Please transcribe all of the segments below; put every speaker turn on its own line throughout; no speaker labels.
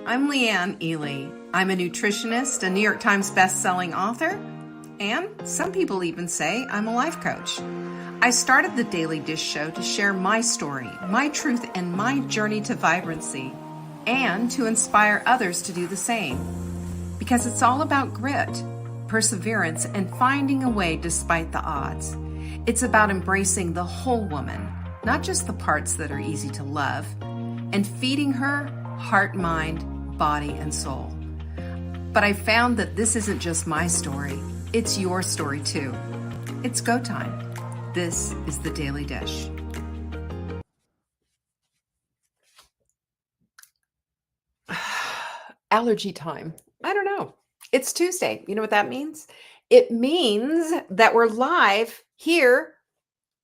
I'm Leanne Ely. I'm a nutritionist, a New York Times best-selling author, and some people even say I'm a life coach. I started the Daily Dish Show to share my story, my truth, and my journey to vibrancy, and to inspire others to do the same. Because it's all about grit, perseverance, and finding a way despite the odds. It's about embracing the whole woman, not just the parts that are easy to love, and feeding her heart, mind, body, and soul. But I found that this isn't just my story, it's your story too. It's go time. This is the Daily Dish. Allergy time. I don't know. It's Tuesday. You know what that means? It means that we're live here,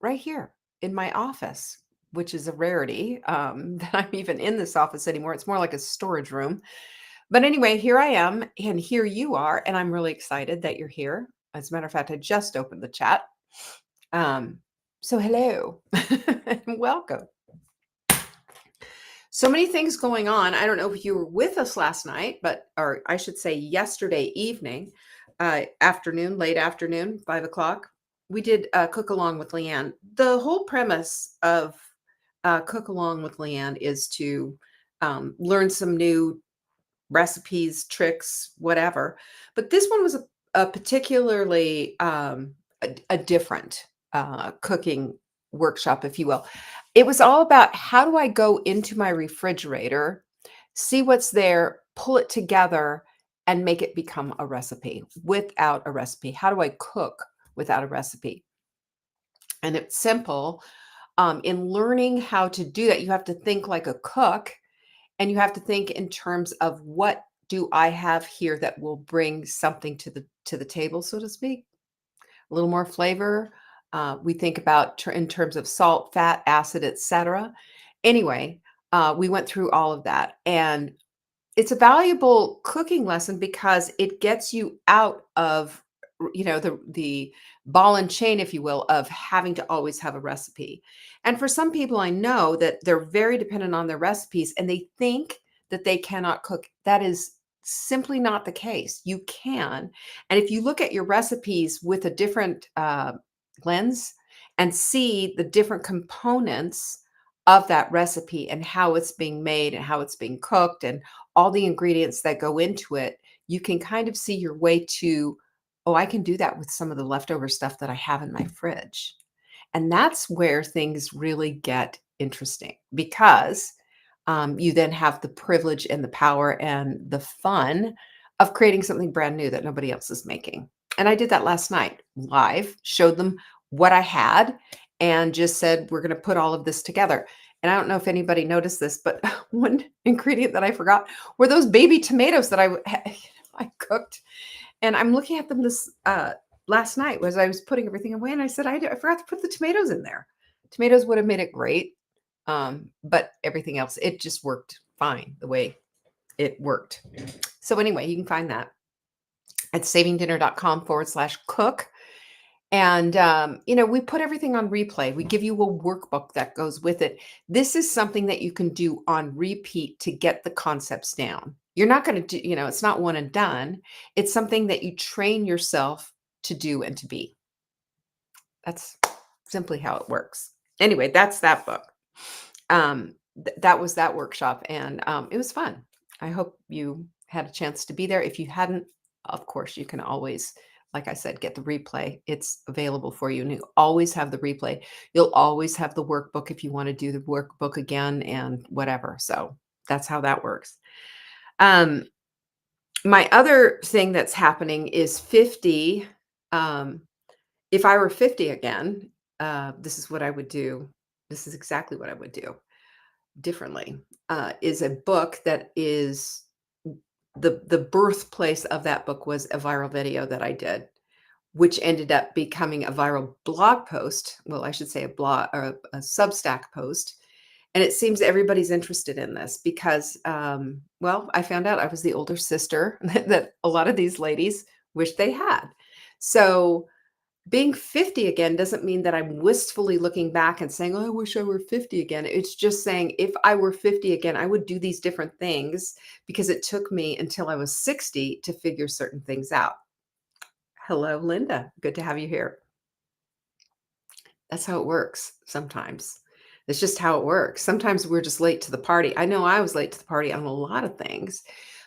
right here in my office, which is a rarity that I'm even in this office anymore. It's more like a storage room. But anyway, here I am, and here you are, and I'm really excited that you're here. As a matter of fact, I just opened the chat. So hello and welcome. So many things going on. I don't know if you were with us last night, or I should say yesterday evening, afternoon, late afternoon, 5 o'clock. We did Cook Along with Leanne. The whole premise of Cook Along with Leanne is to learn some new recipes, tricks, whatever. But this one was a particularly a different cooking workshop, if you will. It was all about how do I go into my refrigerator, see what's there, pull it together, and make it become a recipe without a recipe. How do I cook without a recipe? And it's simple. In learning how to do that, you have to think like a cook, and you have to think in terms of what do I have here that will bring something to the table, so to speak, a little more flavor. We think about in terms of salt, fat, acid, etc. Anyway, we went through all of that, and it's a valuable cooking lesson because it gets you out of the ball and chain, if you will, of having to always have a recipe. And for some people, I know that they're very dependent on their recipes and they think that they cannot cook. That is simply not the case. You can. And if you look at your recipes with a different lens and see the different components of that recipe and how it's being made and how it's being cooked and all the ingredients that go into it, you can kind of see your way to, oh, I can do that with some of the leftover stuff that I have in my fridge. And that's where things really get interesting because you then have the privilege and the power and the fun of creating something brand new that nobody else is making. And I did that last night live, showed them what I had and just said, we're going to put all of this together. And I don't know if anybody noticed this, but one ingredient that I forgot were those baby tomatoes that I cooked. And I'm looking at them this last night as I was putting everything away. And I said, I forgot to put the tomatoes in there. Tomatoes would have made it great. But everything else, it just worked fine the way it worked. So anyway, you can find that at savingdinner.com/cook. And, we put everything on replay. We give you a workbook that goes with it. This is something that you can do on repeat to get the concepts down. You're not going to do, it's not one and done. It's something that you train yourself to do and to be. That's simply how it works. Anyway, that's that book. That was that workshop, and it was fun. I hope you had a chance to be there. If you hadn't, of course, you can always, like I said, get the replay. It's available for you, and you always have the replay. You'll always have the workbook if you want to do the workbook again and whatever. So that's how that works. My other thing that's happening is 50. If I were 50 again, this is what I would do. This is exactly what I would do differently. Is a book that is the birthplace of that book was a viral video that I did, which ended up becoming a viral blog post. Well, I should say a blog or a Substack post. And it seems everybody's interested in this because, I found out I was the older sister that a lot of these ladies wish they had. So Being 50 again doesn't mean that I'm wistfully looking back and saying, "Oh, I wish I were 50 again." It's just saying if I were 50 again, I would do these different things because it took me until I was 60 to figure certain things out. Hello, Linda. Good to have you here. That's how it works sometimes. It's just how it works. Sometimes we're just late to the party. I know I was late to the party on a lot of things,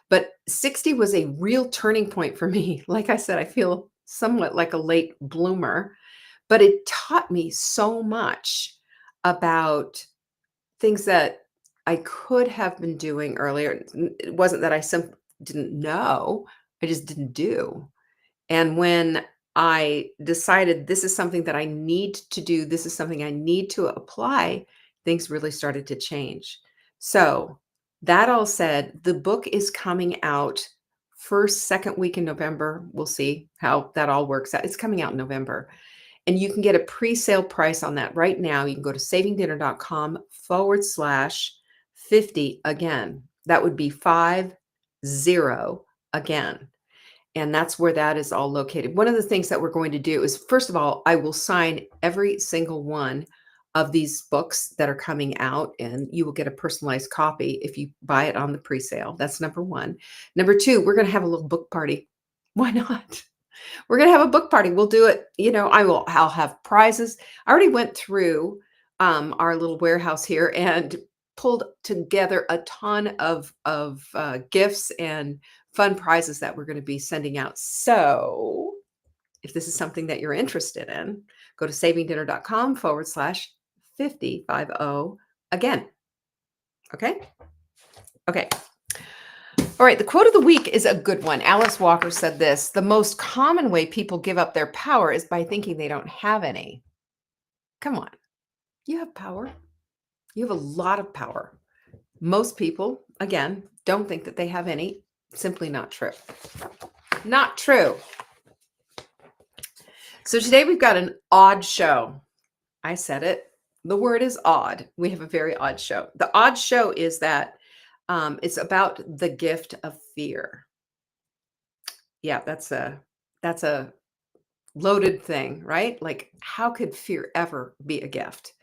but 60 was a real turning point for me. Like I said, I feel somewhat like a late bloomer, but it taught me so much about things that I could have been doing earlier. It wasn't that I simply didn't know, I just didn't do. And when I decided this is something that I need to do, this is something I need to apply, things really started to change. So, that all said, the book is coming out first, second week in November. We'll see how that all works out. It's coming out in November. And you can get a pre-sale price on that right now. You can go to savingdinner.com/50 again. That would be 50 again. And that's where that is all located. One of the things that we're going to do is, first of all, I will sign every single one of these books that are coming out, and you will get a personalized copy if you buy it on the pre-sale. That's number one. Number two, we're going to have a little book party. Why not? We're gonna have a book party. We'll do it, I'll have prizes. I already went through our little warehouse here and pulled together a ton of gifts and fun prizes that we're going to be sending out. So if this is something that you're interested in, go to savingdinner.com/50 again. Okay. Okay. All right, the quote of the week is a good one. Alice Walker said this: "The most common way people give up their power is by thinking they don't have any." Come on, you have power. You have a lot of power. Most people, again, don't think that they have any. Simply not true. Not true. So today we've got an odd show. I said it. The word is odd. We have a very odd show. The odd show is that it's about the gift of fear. Yeah, that's a loaded thing, right? Like, how could fear ever be a gift?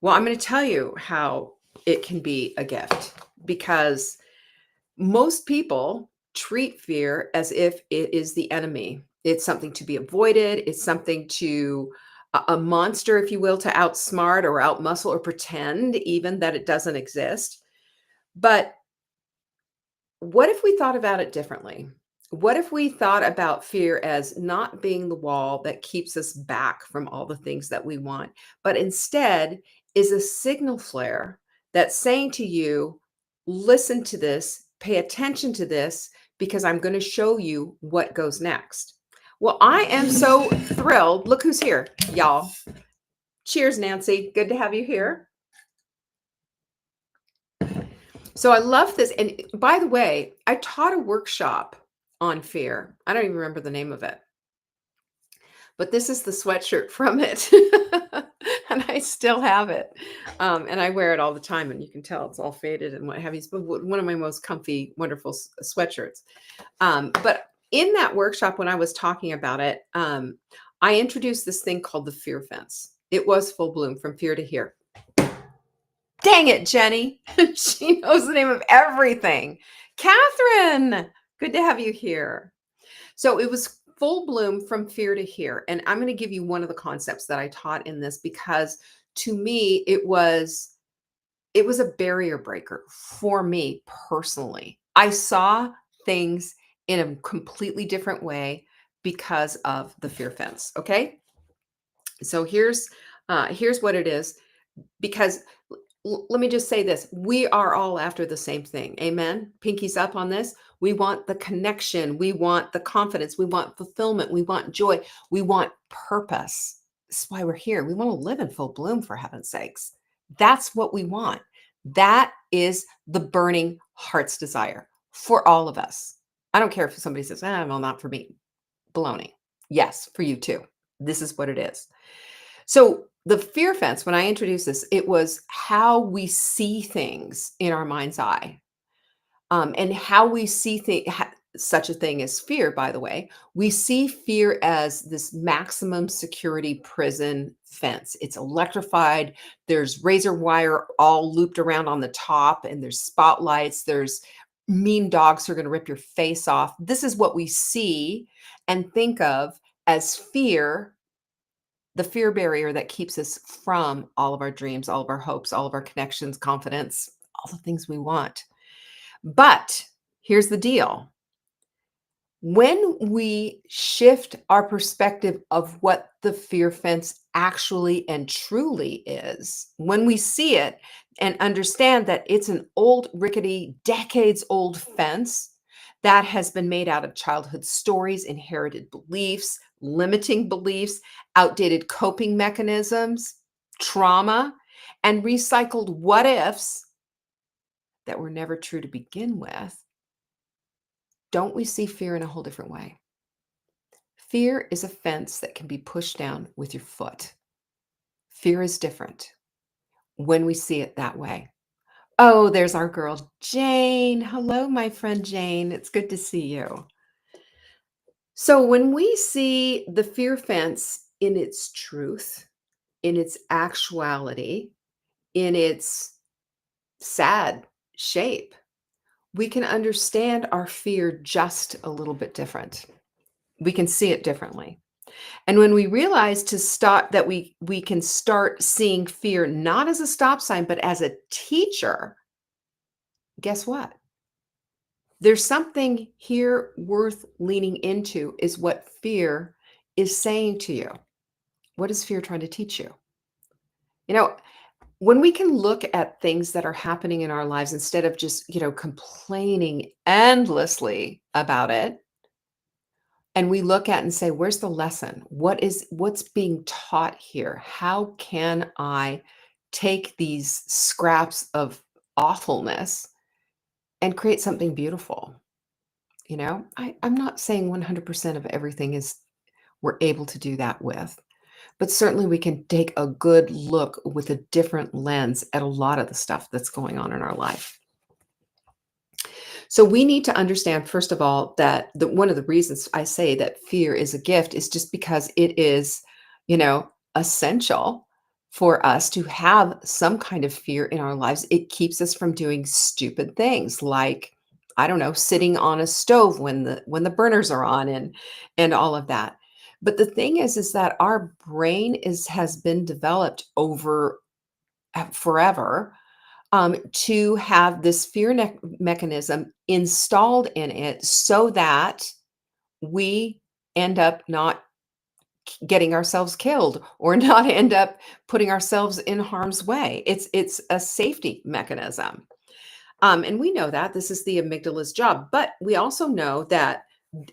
Well, I'm going to tell you how it can be a gift, because most people treat fear as if it is the enemy. It's something to be avoided. It's something a monster, if you will, to outsmart or outmuscle or pretend even that it doesn't exist. But what if we thought about it differently? What if we thought about fear as not being the wall that keeps us back from all the things that we want, but instead is a signal flare that's saying to you, listen to this, pay attention to this, because I'm going to show you what goes next. Well, I am so thrilled. Look who's here, y'all. Cheers, Nancy. Good to have you here. So I love this. And by the way, I taught a workshop on fear. I don't even remember the name of it, but this is the sweatshirt from it. And I still have it. And I wear it all the time. And you can tell it's all faded and what have you. It's one of my most comfy, wonderful sweatshirts. But in that workshop, when I was talking about it, I introduced this thing called the fear fence. It was full bloom from fear to here. Dang it, Jenny. She knows the name of everything. Catherine, good to have you here. So it was full bloom from fear to here. And I'm going to give you one of the concepts that I taught in this, because to me, it was a barrier breaker for me personally. I saw things in a completely different way because of the fear fence. Okay. So here's what it is. Because let me just say this. We are all after the same thing. Amen. Pinkies up on this. We want the connection. We want the confidence. We want fulfillment. We want joy. We want purpose. That's why we're here. We want to live in full bloom, for heaven's sakes. That's what we want. That is the burning heart's desire for all of us. I don't care if somebody says, well, not for me. Baloney. Yes, for you too. This is what it is. So the fear fence, when I introduced this, it was how we see things in our mind's eye, and how we see things. such a thing as fear, by the way. We see fear as this maximum security prison fence. It's electrified. There's razor wire all looped around on the top, and there's spotlights. There's mean dogs who are going to rip your face off. This is what we see and think of as fear, the fear barrier that keeps us from all of our dreams, all of our hopes, all of our connections, confidence, all the things we want. But here's the deal: when we shift our perspective of what the fear fence actually and truly is, when we see it and understand that it's an old, rickety, decades old fence that has been made out of childhood stories, inherited beliefs, limiting beliefs, outdated coping mechanisms, trauma, and recycled what ifs that were never true to begin with, don't we see fear in a whole different way? Fear is a fence that can be pushed down with your foot. Fear is different when we see it that way. Oh, there's our girl, Jane. Hello, my friend Jane. It's good to see you. So, when we see the fear fence in its truth, in its actuality, in its sad shape, we can understand our fear just a little bit different. We can see it differently. And when we realize to stop that we can start seeing fear not as a stop sign, but as a teacher, guess what? There's something here worth leaning into, is what fear is saying to you. What is fear trying to teach you? You know, when we can look at things that are happening in our lives instead of just, complaining endlessly about it, and we look at and say, where's the lesson? What's being taught here? How can I take these scraps of awfulness and create something beautiful? I'm not saying 100% of everything is we're able to do that with, but certainly we can take a good look with a different lens at a lot of the stuff that's going on in our life. So we need to understand, first of all, that one of the reasons I say that fear is a gift is just because it is, essential for us to have some kind of fear in our lives. It keeps us from doing stupid things like, I don't know, sitting on a stove when the burners are on and all of that. But the thing is that our brain has been developed over forever, to have this fear mechanism installed in it so that we end up not getting ourselves killed or not end up putting ourselves in harm's way. It's a safety mechanism. And we know that this is the amygdala's job, but we also know that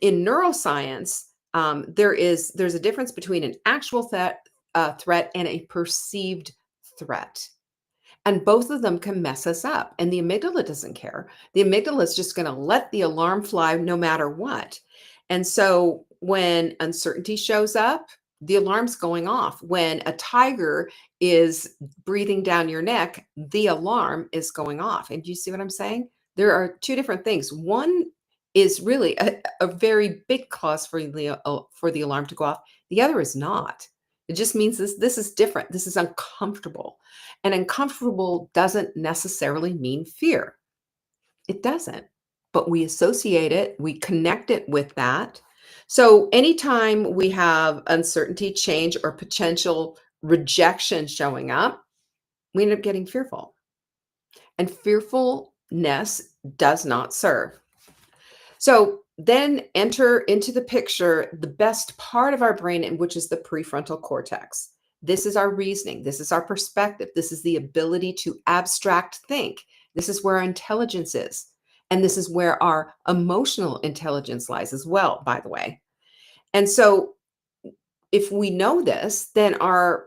in neuroscience, there's a difference between an actual threat and a perceived threat. And both of them can mess us up. And the amygdala doesn't care. The amygdala is just going to let the alarm fly no matter what. And so when uncertainty shows up, the alarm's going off. When a tiger is breathing down your neck, the alarm is going off. And do you see what I'm saying? There are two different things. One is really a very big cause for the alarm to go off. The other is not. It just means this is different. This is uncomfortable. And uncomfortable doesn't necessarily mean fear. It doesn't. But we associate it, we connect it with that. So anytime we have uncertainty, change, or potential rejection showing up, we end up getting fearful. And fearfulness does not serve. So then enter into the picture the best part of our brain, which is the prefrontal cortex. This is our reasoning. This is our perspective. This is the ability to abstract think. This is where our intelligence is. And this is where our emotional intelligence lies as well, by the way. And so if we know this, then our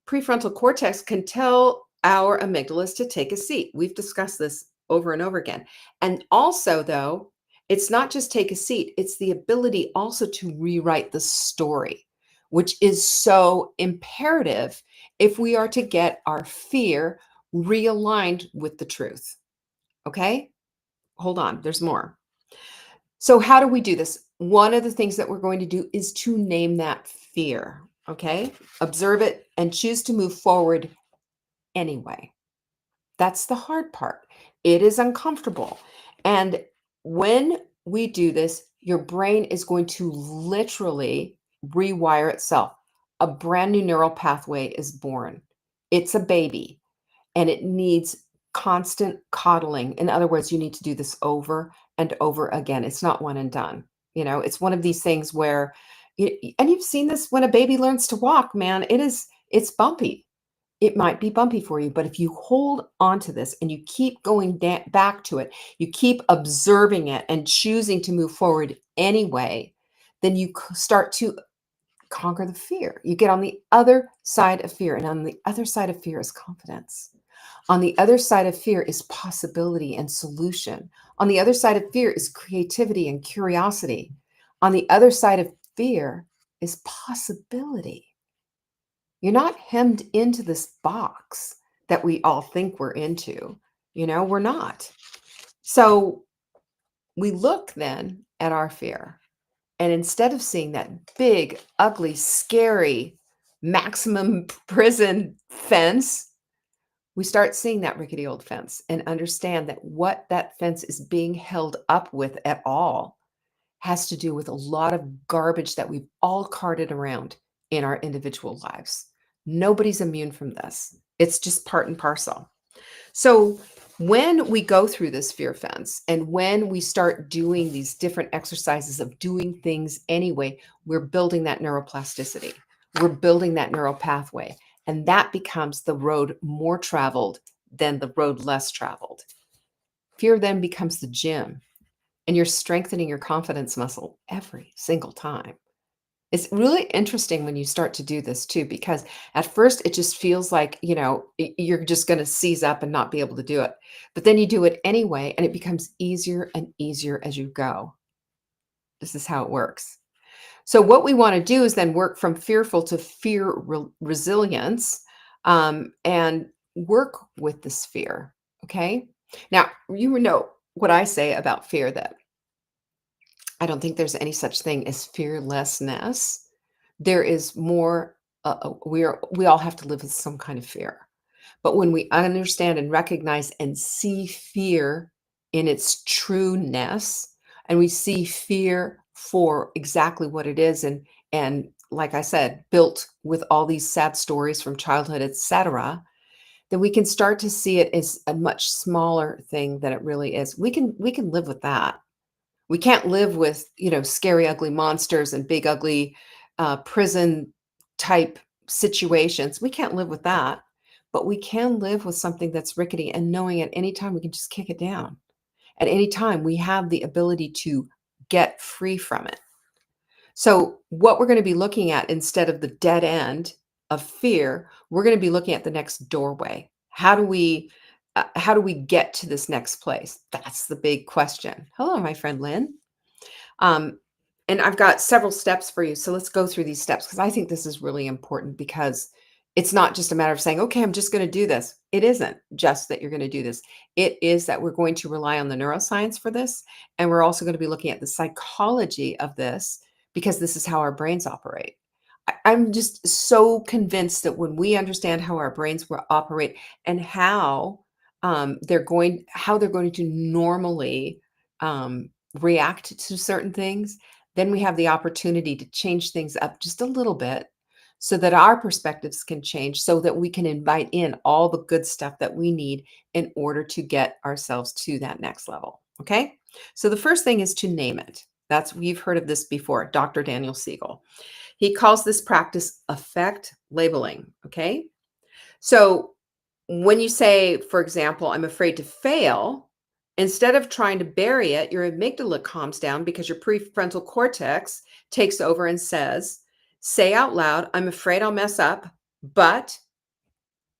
prefrontal cortex can tell our amygdalas to take a seat. We've discussed this over and over again. And also, though, it's not just take a seat, it's the ability also to rewrite the story, which is so imperative if we are to get our fear realigned with the truth. Okay? Hold on, there's more. So how do we do this? One of the things that we're going to do is to name that fear, okay? Observe it and choose to move forward anyway. That's the hard part. It is uncomfortable. And when we do this, your brain is going to literally rewire itself. A brand new neural pathway is born. It's a baby and it needs constant coddling. In other words, you need to do this over and over again. It's not one and done. It's one of these things where, and you've seen this when a baby learns to walk, man, it's bumpy. It might be bumpy for you, but if you hold on to this and you keep going back to it, you keep observing it and choosing to move forward anyway, then you start to conquer the fear. You get on the other side of fear. And on the other side of fear is confidence. On the other side of fear is possibility and solution. On the other side of fear is creativity and curiosity. On the other side of fear is possibility. You're not hemmed into this box that we all think we're into. We're not. So we look then at our fear. And instead of seeing that big, ugly, scary, maximum prison fence, we start seeing that rickety old fence and understand that what that fence is being held up with at all has to do with a lot of garbage that we've all carted around in our individual lives. Nobody's immune from this. It's just part and parcel. So when we go through this fear fence and when we start doing these different exercises of doing things anyway, we're building that neuroplasticity. We're building that neural pathway. And that becomes the road more traveled than the road less traveled. Fear then becomes the gym, and you're strengthening your confidence muscle every single time. It's really interesting when you start to do this too, because at first it just feels like, you're just going to seize up and not be able to do it. But then you do it anyway, and it becomes easier and easier as you go. This is how it works. So what we want to do is then work from fearful to fear resilience, and work with this fear. Okay. Now, you know what I say about fear, that I don't think there's any such thing as fearlessness. There is more. We all have to live with some kind of fear. But when we understand and recognize and see fear in its trueness, and we see fear for exactly what it is, and like I said, built with all these sad stories from childhood, etc., then we can start to see it as a much smaller thing than it really is. We can live with that. We can't live with, scary, ugly monsters and big, ugly prison type situations. We can't live with that, but we can live with something that's rickety and knowing at any time we can just kick it down. At any time, we have the ability to get free from it. So, what we're going to be looking at instead of the dead end of fear, we're going to be looking at the next doorway. How do we get to this next place? That's the big question. Hello, my friend Lynn. Um, and I've got several steps for you. So let's go through these steps, because I think this is really important, because it's not just a matter of saying, okay, I'm just going to do this. It isn't just that you're going to do this. It is that we're going to rely on the neuroscience for this. And we're also going to be looking at the psychology of this, because this is how our brains operate. I'm just so convinced that when we understand how our brains will operate and how they're going to normally react to certain things, then we have the opportunity to change things up just a little bit so that our perspectives can change, so that we can invite in all the good stuff that we need in order to get ourselves to that next level. Okay. So the first thing is to name it. We've heard of this before. Dr. Daniel Siegel. He calls this practice affect labeling. Okay. So when you say, for example, I'm afraid to fail, instead of trying to bury it, your amygdala calms down, because your prefrontal cortex takes over and say out loud, I'm afraid I'll mess up, but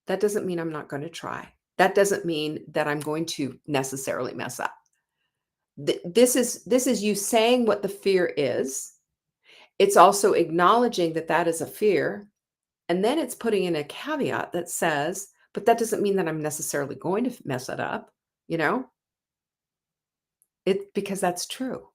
that doesn't mean I'm not going to try. That doesn't mean that I'm going to necessarily mess up. This is you saying what the fear is. It's also acknowledging that that is a fear. And then it's putting in a caveat that says, but that doesn't mean that I'm necessarily going to mess it up, you know? Because that's true.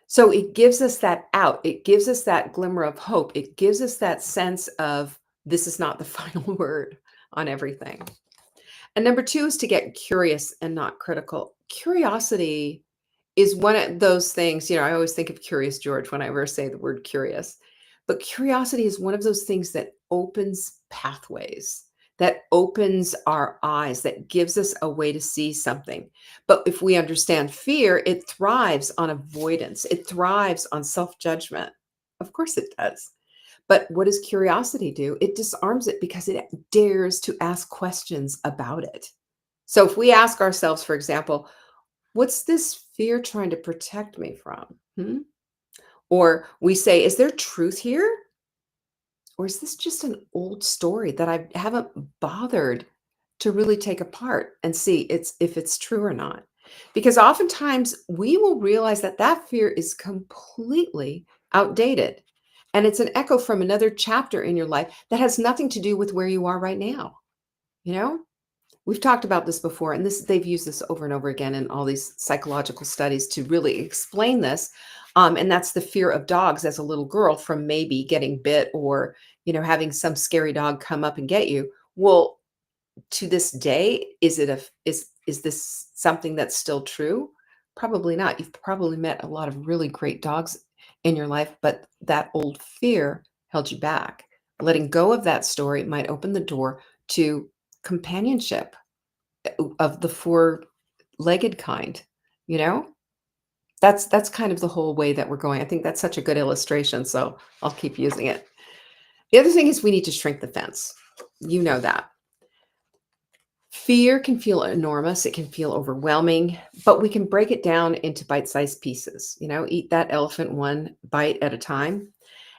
So it gives us that out. It gives us that glimmer of hope. It gives us that sense of this is not the final word on everything. And number 2 is to get curious and not critical. Curiosity is one of those things, I always think of Curious George when I ever say the word curious. But curiosity is one of those things that opens pathways, that opens our eyes, that gives us a way to see something. But if we understand fear, it thrives on avoidance, it thrives on self judgment. Of course it does. But what does curiosity do? It disarms it because it dares to ask questions about it. So if we ask ourselves, for example, what's this fear trying to protect me from? Hmm? Or we say, is there truth here? Or is this just an old story that I haven't bothered to really take apart and see if it's true or not? Because oftentimes we will realize that that fear is completely outdated. And it's an echo from another chapter in your life that has nothing to do with where you are right now. You know, we've talked about this before, and they've used this over and over again in all these psychological studies to really explain this. And that's the fear of dogs as a little girl from maybe getting bit or having some scary dog come up and get you. Well, to this day, is this something that's still true? Probably not. You've probably met a lot of really great dogs in your life, but that old fear held you back. Letting go of that story might open the door to companionship of the four-legged kind, you know? That's kind of the whole way that we're going. I think that's such a good illustration, so I'll keep using it. The other thing is we need to shrink the fence. You know that. Fear can feel enormous, it can feel overwhelming, but we can break it down into bite-sized pieces, eat that elephant one bite at a time.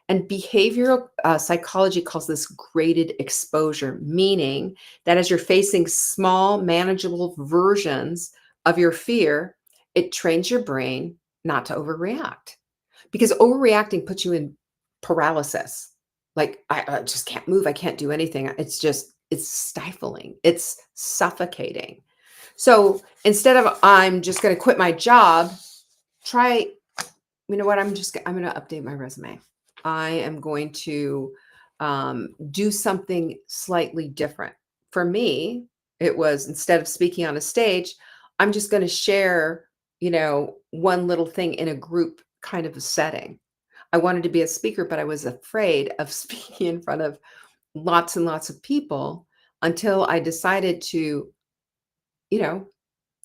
And behavioral psychology calls this graded exposure, meaning that as you're facing small, manageable versions of your fear, it trains your brain not to overreact. Because overreacting puts you in paralysis. Like, I just can't move. I can't do anything. It's stifling, it's suffocating. So instead of I'm just going to quit my job, try, you know what? I'm going to update my resume. I am going to do something slightly different. For me, it was instead of speaking on a stage, I'm just going to share, one little thing in a group kind of a setting. I wanted to be a speaker, but I was afraid of speaking in front of lots and lots of people until I decided to, you know,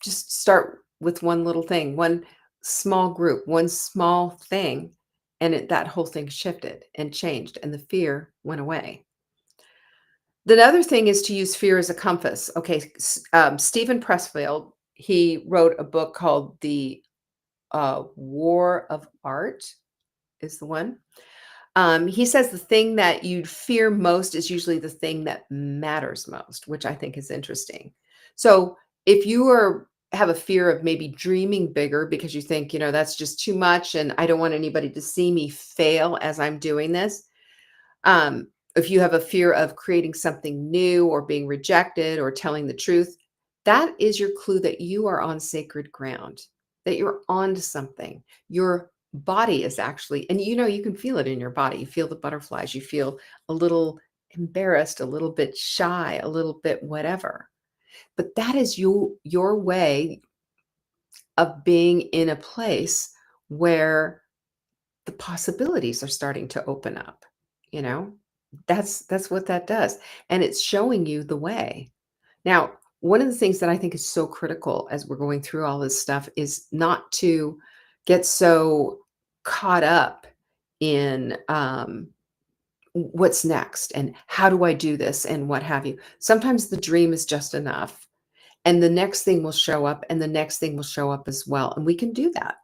just start with one little thing, one small group, one small thing, and that whole thing shifted and changed, and the fear went away. The other thing is to use fear as a compass. Okay, Stephen Pressfield, he wrote a book called The War of Art, is the one. He says the thing that you'd fear most is usually the thing that matters most, which I think is interesting. So if you have a fear of maybe dreaming bigger because you think, that's just too much and I don't want anybody to see me fail as I'm doing this. If you have a fear of creating something new or being rejected or telling the truth, that is your clue that you are on sacred ground, that you're onto something. Your body is actually, and you can feel it in your body. You feel the butterflies, you feel a little embarrassed, a little bit shy, a little bit whatever. But that is your way of being in a place where the possibilities are starting to open up, you know? That's what that does, and it's showing you the way. Now, one of the things that I think is so critical as we're going through all this stuff is not to get so caught up in, what's next and how do I do this and what have you. Sometimes the dream is just enough, and the next thing will show up, and the next thing will show up as well, and we can do that.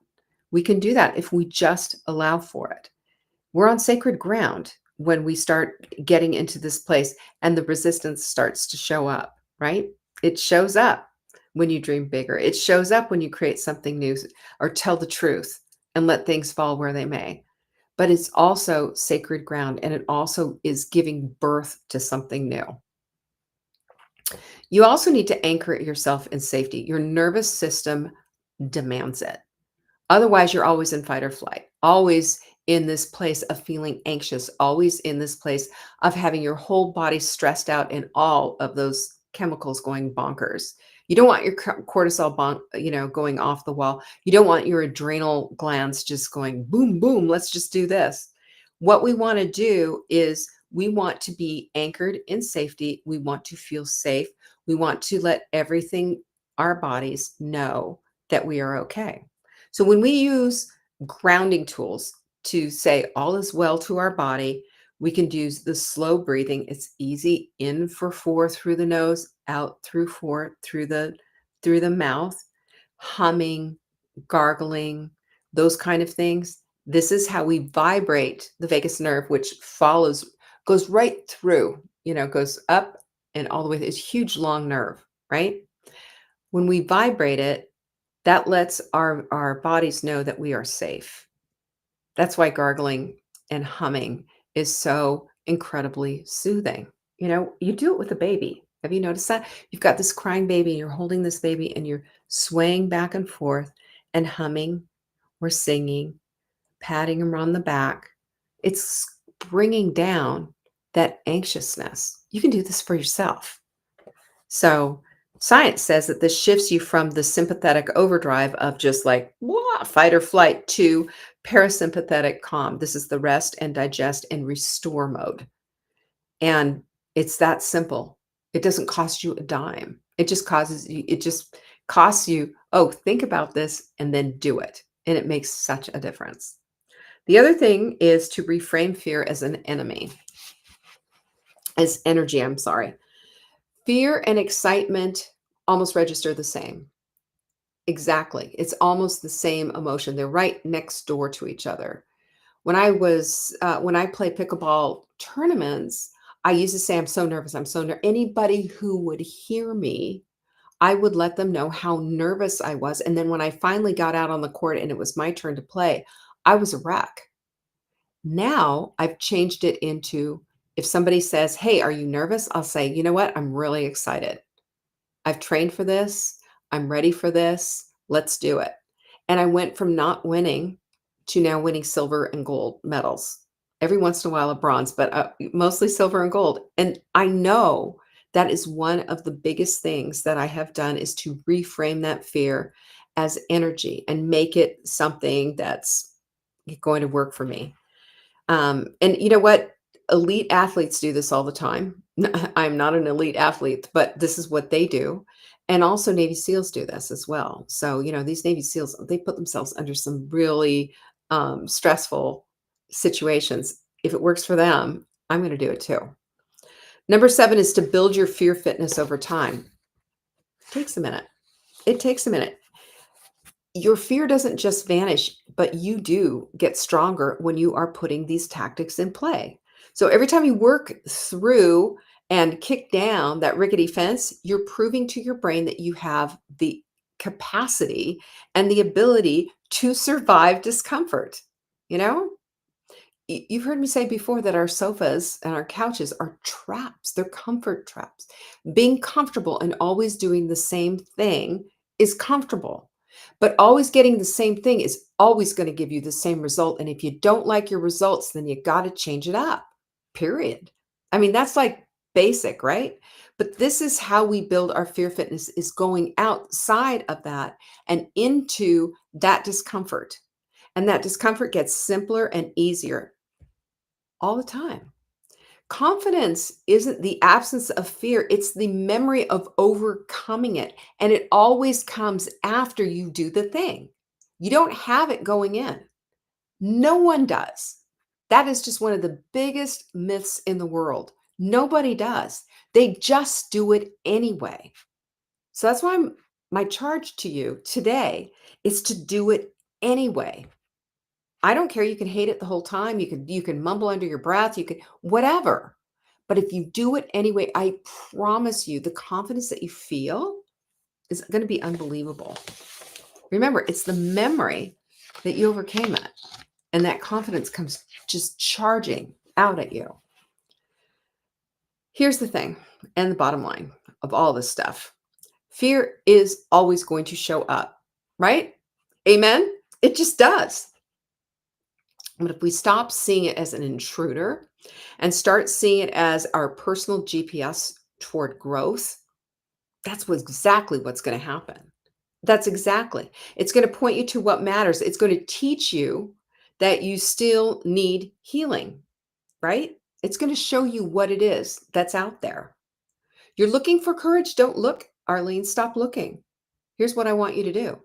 We can do that if we just allow for it. We're on sacred ground when we start getting into this place and the resistance starts to show up, right? It shows up when you dream bigger. It shows up when you create something new or tell the truth and let things fall where they may. But it's also sacred ground and it also is giving birth to something new. You also need to anchor yourself in safety. Your nervous system demands it. Otherwise, you're always in fight or flight, always in this place of feeling anxious, always in this place of having your whole body stressed out and all of those chemicals going bonkers. You don't want your cortisol going off the wall. You don't want your adrenal glands just going boom, boom, let's just do this. What we want to do is we want to be anchored in safety. We want to feel safe. We want to let everything, our bodies, know that we are okay. So when we use grounding tools to say all is well to our body, we can do the slow breathing. It's easy, in for 4 through the nose, out through 4 through the mouth, humming, gargling, those kind of things. This is how we vibrate the vagus nerve, which goes right through, goes up and all the way. It's a huge long nerve, right? When we vibrate it, that lets our bodies know that we are safe. That's why gargling and humming is so incredibly soothing. You do it with a baby. Have you noticed that? You've got this crying baby, and you're holding this baby, and you're swaying back and forth and humming or singing, patting them on the back. It's bringing down that anxiousness. You can do this for yourself. So science says that this shifts you from the sympathetic overdrive of just like "Wah," fight or flight to parasympathetic calm. This is the rest and digest and restore mode. And it's that simple. It doesn't cost you a dime. It just costs you, oh, think about this and then do it. And it makes such a difference. The other thing is to reframe fear as an enemy, as energy, I'm sorry. Fear and excitement almost register the same. Exactly. It's almost the same emotion. They're right next door to each other. When I play pickleball tournaments, I used to say, I'm so nervous. I'm so nervous. Anybody who would hear me, I would let them know how nervous I was. And then when I finally got out on the court and it was my turn to play, I was a wreck. Now I've changed it into, if somebody says, hey, are you nervous? I'll say, you know what? I'm really excited. I've trained for this. I'm ready for this. Let's do it. And I went from not winning to now winning silver and gold medals. Every once in a while, a bronze, but mostly silver and gold. And I know that is one of the biggest things that I have done is to reframe that fear as energy and make it something that's going to work for me. And you know what? Elite athletes do this all the time. I'm not an elite athlete, but this is what they do. And also Navy SEALs do this as well. So, these Navy SEALs, they put themselves under some really stressful situations. If it works for them, I'm going to do it too. Number 7 is to build your fear fitness over time. It takes a minute. It takes a minute. Your fear doesn't just vanish, but you do get stronger when you are putting these tactics in play. So every time you work through and kick down that rickety fence, you're proving to your brain that you have the capacity and the ability to survive discomfort. You know, you've heard me say before that our sofas and our couches are traps, they're comfort traps. Being comfortable and always doing the same thing is comfortable. But always getting the same thing is always going to give you the same result. And if you don't like your results, then you got to change it up, period. I mean, that's like basic, right? But this is how we build our fear fitness is going outside of that and into that discomfort. And that discomfort gets simpler and easier all the time. Confidence isn't the absence of fear, it's the memory of overcoming it. And it always comes after you do the thing. You don't have it going in. No one does. That is just one of the biggest myths in the world. Nobody does. They just do it anyway. So that's why my charge to you today is to do it anyway. I don't care, you can hate it the whole time, you can mumble under your breath, you can whatever. But if you do it anyway, I promise you the confidence that you feel is gonna be unbelievable. Remember, it's the memory that you overcame it, and that confidence comes just charging out at you. Here's the thing, and the bottom line of all this stuff. Fear is always going to show up, right? Amen? It just does. But if we stop seeing it as an intruder and start seeing it as our personal GPS toward growth, that's exactly what's going to happen. That's exactly. It's going to point you to what matters. It's going to teach you that you still need healing, right? It's going to show you what it is that's out there. You're looking for courage. Don't look, Arlene. Stop looking. Here's what I want you to do.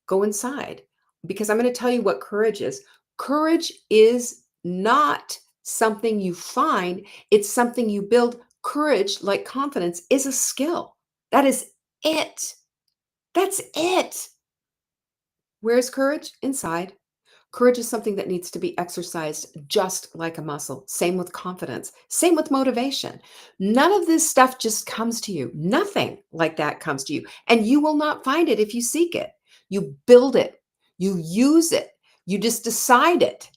Go inside, because I'm going to tell you what courage is. Courage is not something you find, it's something you build. Courage, like confidence, is a skill. That is it. That's it. Where's courage? Inside. Courage is something that needs to be exercised just like a muscle. Same with confidence. Same with motivation. None of this stuff just comes to you. Nothing like that comes to you. And you will not find it if you seek it. You build it. You use it. You just decide it.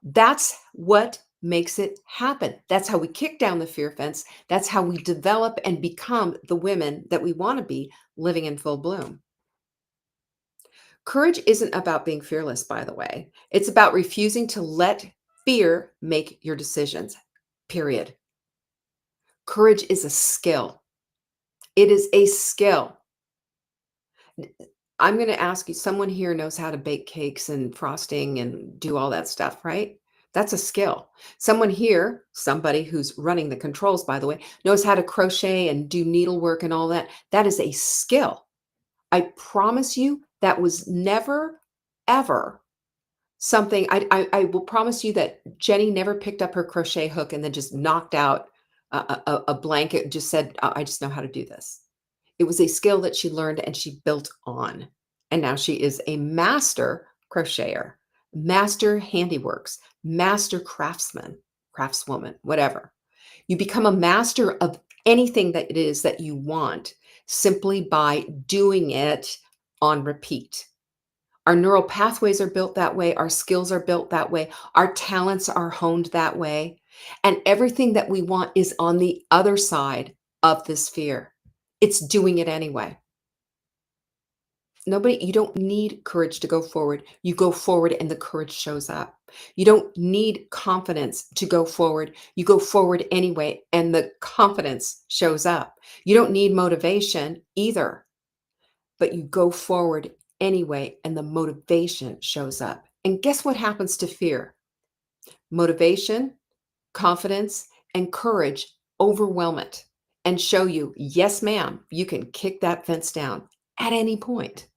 That's what makes it happen. That's how we kick down the fear fence. That's how we develop and become the women that we want to be, living in full bloom. Courage isn't about being fearless, by the way. It's about refusing to let fear make your decisions, period. Courage is a skill. It is a skill. I'm going to ask you, someone here knows how to bake cakes and frosting and do all that stuff, right? That's a skill. Someone here, somebody who's running the controls, by the way, knows how to crochet and do needlework and all that. That is a skill. I promise you that was never, ever something. I will promise you that Jenny never picked up her crochet hook and then just knocked out a blanket, just said, I just know how to do this. It was a skill that she learned and she built on. And now she is a master crocheter, master handiworks, master craftsman, craftswoman, whatever. You become a master of anything that it is that you want simply by doing it on repeat. Our neural pathways are built that way. Our skills are built that way. Our talents are honed that way. And everything that we want is on the other side of this fear. It's doing it anyway. You don't need courage to go forward. You go forward and the courage shows up. You don't need confidence to go forward. You go forward anyway and the confidence shows up. You don't need motivation either, but you go forward anyway and the motivation shows up. And guess what happens to fear? Motivation, confidence, and courage overwhelm it and show you, yes, ma'am, you can kick that fence down at any point.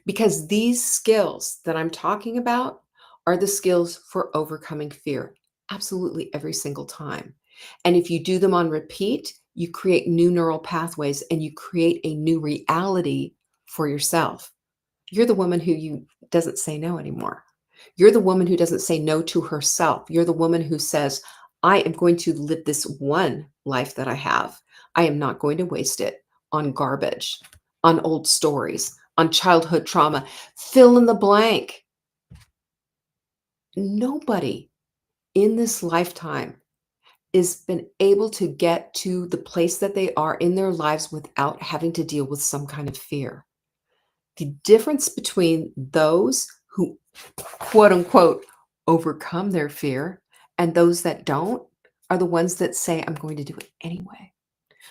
Because these skills that I'm talking about are the skills for overcoming fear absolutely every single time. And if you do them on repeat, you create new neural pathways and you create a new reality for yourself. You're the woman who you doesn't say no anymore. You're the woman who doesn't say no to herself. You're the woman who says, I am going to live this one life that I have. I am not going to waste it on garbage, on old stories, on childhood trauma. Fill in the blank. Nobody in this lifetime has been able to get to the place that they are in their lives without having to deal with some kind of fear. The difference between those who, quote unquote, overcome their fear and those that don't are the ones that say, I'm going to do it anyway,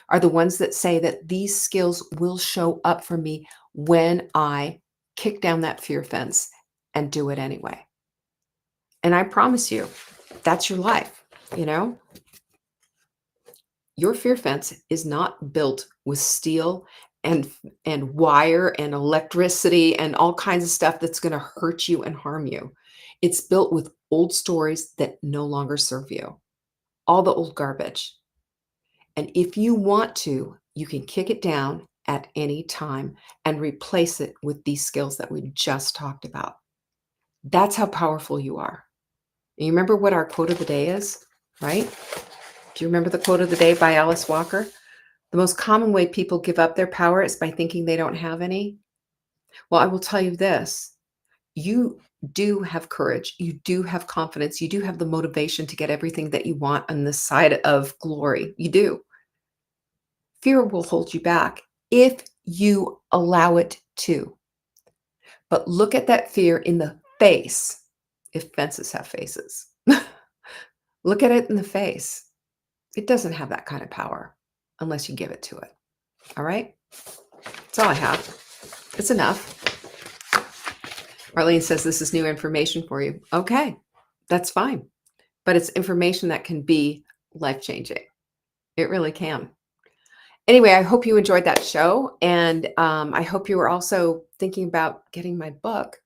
are the ones that say that these skills will show up for me when I kick down that fear fence and do it anyway. And I promise you, that's your life, you know? Your fear fence is not built with steel and wire and electricity and all kinds of stuff that's going to hurt you and harm you. It's built with old stories that no longer serve you. All the old garbage. And if you want to, you can kick it down at any time and replace it with these skills that we just talked about. That's how powerful you are. And you remember what our quote of the day is, right? Do you remember the quote of the day by Alice Walker? The most common way people give up their power is by thinking they don't have any. Well, I will tell you this. You do have courage. You do have confidence. You do have the motivation to get everything that you want on this side of glory. You do. Fear will hold you back if you allow it to. but look at that fear in the face, if fences have faces. Look at it in the face. It doesn't have that kind of power unless you give it to it. All right? That's all I have. It's enough. Arlene says this is new information for you. Okay, that's fine. But it's information that can be life-changing. It really can. Anyway, I hope you enjoyed that show. And I hope you were also thinking about getting my book,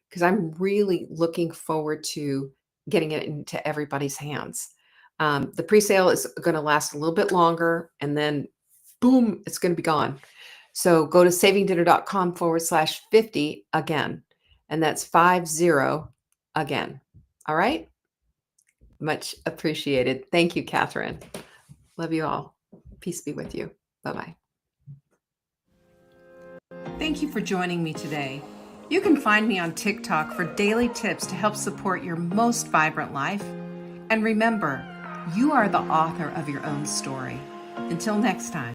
because I'm really looking forward to getting it into everybody's hands. The pre-sale is going to last a little bit longer, and then boom, it's going to be gone. So go to savingdinner.com/50 again. And that's 50 again. All right. Much appreciated. Thank you, Catherine. Love you all. Peace be with you. Bye-bye. Thank you for joining me today. You can find me on TikTok for daily tips to help support your most vibrant life. And remember, you are the author of your own story. Until next time.